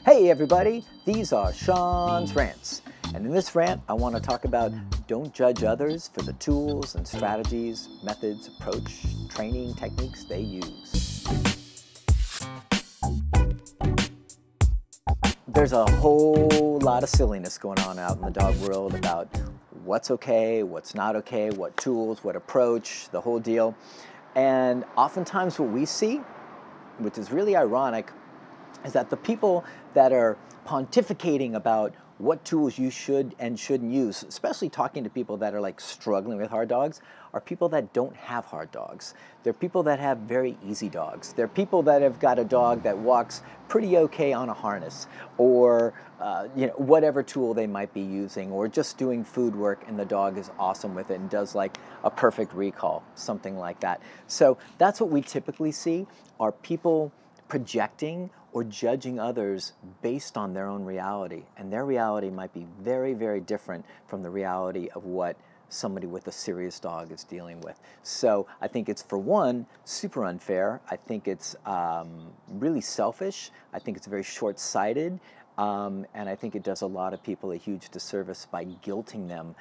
Hey everybody, these are Sean's Rants. And in this rant, I want to talk about don't judge others for the tools and strategies, methods, approach, training techniques they use. There's a whole lot of silliness going on out in the dog world about what's okay, what's not okay, what tools, what approach, the whole deal. And oftentimes what we see, which is really ironic, is that the people that are pontificating about what tools you should and shouldn't use, especially talking to people that are like struggling with hard dogs, are people that don't have hard dogs. They're people that have very easy dogs. They're people that have got a dog that walks pretty okay on a harness, or whatever tool they might be using, or just doing food work and the dog is awesome with it and does like a perfect recall, something like that. So that's what we typically see, are people projecting or judging others based on their own reality. And their reality might be very, very different from the reality of what somebody with a serious dog is dealing with. So I think it's, for one, super unfair. I think it's really selfish. I think it's very short-sighted. And I think it does a lot of people a huge disservice by guilting them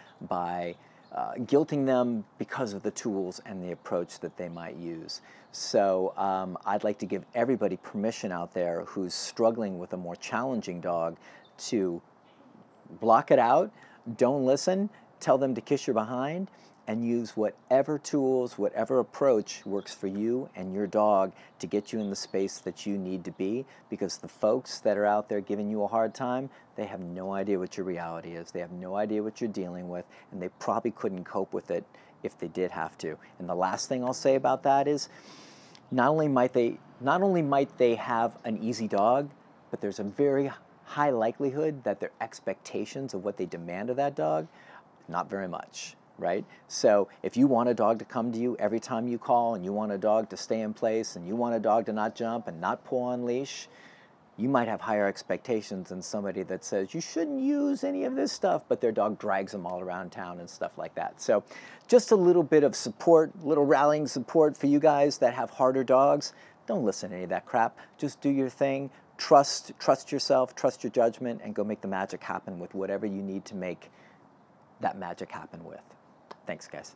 because of the tools and the approach that they might use. So I'd like to give everybody permission out there who's struggling with a more challenging dog to block it out, don't listen, tell them to kiss your behind, and use whatever tools, whatever approach works for you and your dog to get you in the space that you need to be, because the folks that are out there giving you a hard time, they have no idea what your reality is. They have no idea what you're dealing with, and they probably couldn't cope with it if they did have to. And the last thing I'll say about that is, not only might they have an easy dog, but there's a very high likelihood that their expectations of what they demand of that dog, not very much. Right? So if you want a dog to come to you every time you call, and you want a dog to stay in place, and you want a dog to not jump and not pull on leash, you might have higher expectations than somebody that says you shouldn't use any of this stuff, but their dog drags them all around town and stuff like that. So just a little bit of support, little rallying support for you guys that have harder dogs. Don't listen to any of that crap. Just do your thing. Trust yourself, trust your judgment, and go make the magic happen with whatever you need to make that magic happen with. Thanks, guys.